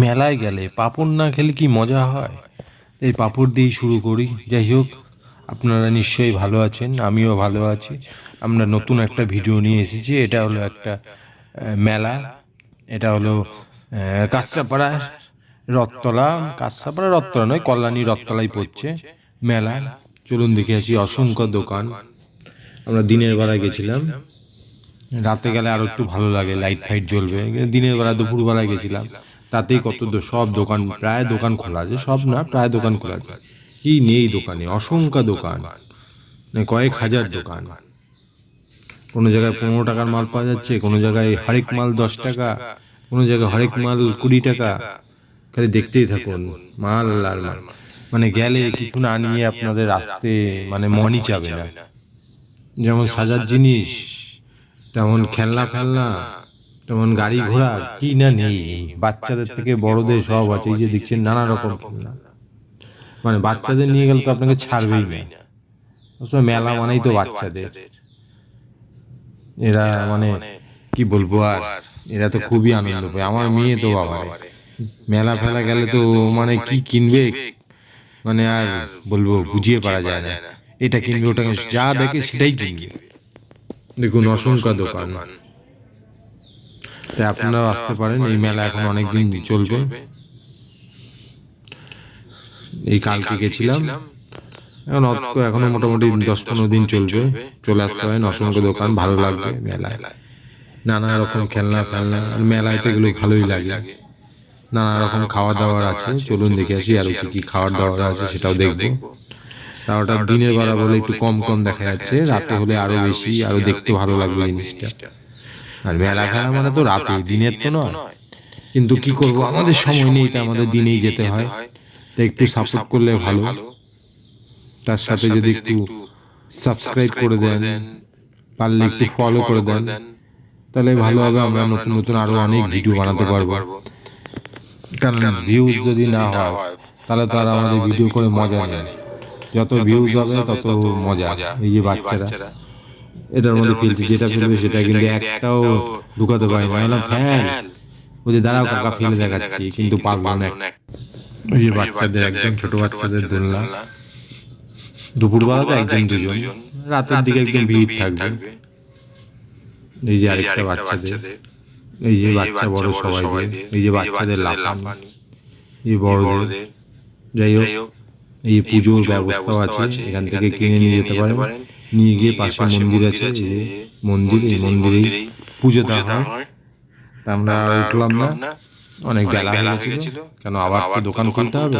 মেলায় গেলে পাঁপড় না খেলে কি মজা হয়? এই পাঁপড় দিয়েই শুরু করি। যাই হোক, আপনারা নিশ্চয়ই ভালো আছেন, আমিও ভালো আছি। আমরা নতুন একটা ভিডিও নিয়ে এসেছি। এটা হলো একটা মেলা। এটা হলো কাঁচরাপাড়ার রথতলা। কাঁচরাপাড়া রথতলা নয়, কল্যাণী রথতলাই পড়ছে মেলা। চলুন দেখে আসি। অসংখ্য দোকান। আমরা দিনের বেলা গেছিলাম, রাতে গেলে আরো একটু ভালো লাগে, লাইট ফাইট জ্বলবে। দিনের বেলা দুপুরবেলায় গেছিলাম, তাতেই সব দোকান, প্রায় দোকান খোলা আছে, সব না প্রায় দোকান খোলা আছে। কি নেই দোকানে? অসংখ্য দোকান, মানে কয়েক হাজার দোকান। কোনো জায়গায় 15 টাকার মাল পাওয়া যাচ্ছে, কোনো জায়গায় হরেক মাল 10 টাকা, কোনো জায়গায় হরেক মাল 20 টাকা। খালি দেখতেই থাকুন, মাল আর মাল। মানে গেলে কিছু না নিয়ে আপনাদের আসতে মানে মনই চাবে না। যেমন সাজার জিনিস, তেমন খেলনা ফেলনা, তেমন গাড়ি ঘোড়া, কি না নেই। বাচ্চাদের থেকে বড়দের সব আছে। এই যে দেখছেন নানা রকম খেলনা। মানে বাচ্চাদের নিয়ে গেলে তো আপনাকে ছাড়বেই না। মেলা মানেই তো বাচ্চাদের। এরা মানে কি বলবো আর, এরা তো খুবই আনন্দ পায়। আমার মেয়ে তো বাবা, মেলা ফেলা গেলে তো মানে কি কিনবে, মানে আর বলবো বুঝিয়ে পারা যায় না। এটা কিনবে, ওটা যা দেখে সেটাই কিনবে। দেখুন অসংখ্য দোকান। তাই আপনারাও আসতে পারেন। এই মেলা এখন অনেক দিন চলবে। এই কালকে গেছিলাম, এখনো মোটামুটি 10-15 দিন চলবে। চলে আসতে পারেন, অসংখ্য দোকান, ভালো লাগবে মেলায়। নানা রকম খেলনা ফেলনা, আর মেলায় তো এগুলো ভালোই লাগে। নানা রকম খাওয়া দাওয়ার আছে, চলুন দেখে আসি আরো কি কি খাওয়ার দাওয়ার আছে সেটাও দেখবো। তা ওটা দিনের বেলা বলে একটু কম কম দেখা যাচ্ছে, রাতে হলে আরো বেশি, আরো দেখতে ভালো লাগবে জিনিসটা। আর মেলা ফেলা মানে তো রাতে, দিনের তো নয়। কিন্তু কি করব, আমাদের সময় নেই, তা আমাদের দিনেই যেতে হয়। তাই একটু সাপোর্ট করলে ভালো। তার সাথে যদি একটু সাবস্ক্রাইব করে দেন, পারলে একটু ফলো করে দেন, তাহলে ভালো হবে। আমরা নতুন নতুন আরো অনেক ভিডিও বানাতে পারবো। কারণ ভিউজ যদি না হয় তাহলে তো আর আমাদের ভিডিও করে মজা নেই। যত ভিউজ হবে তত মজা। এই যে বাচ্চারা এটার মধ্যে ফেলছে, যেটা ফেলবে সেটা কিন্তু একটাও ঢুকাতে পারি না। বললাম ফ্যান, ওই যে দাঁড়াও কাকা ফেলে দেখাচ্ছি, কিন্তু পারলো না। ওই যে বাচ্চাদের, একদম ছোট বাচ্চাদের দোলনা। দুপুরবেলাতে একজন দুজন, রাতের দিকে একদম ভিড় থাকবে। এই যে আরেকটা বাচ্চাদের, এই যে বাচ্চা বড় সবাইদের, এই যে বাচ্চাদের লাফানি, এই বড়দের। যাই হোক, এই পুজোর ব্যবস্থাও আছে, এখান থেকে কিনে নিয়ে যেতে পারেন। নিয়ে গিয়ে পাশে মন্দির আছে, এই যে মন্দির, এই মন্দিরেই পুজো দেওয়া হয়। তা আমরা উঠলাম না, অনেক বেলা হয়ে গেছিল, কেন আবার তো দোকান খুলতে হবে।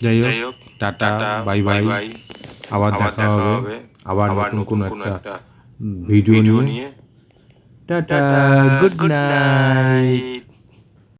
যাই হোক, টাটা, বাই বাই। আবার দেখা হবে, আবার নতুন কোনো একটা ভিডিও নিয়ে। Tata, good night.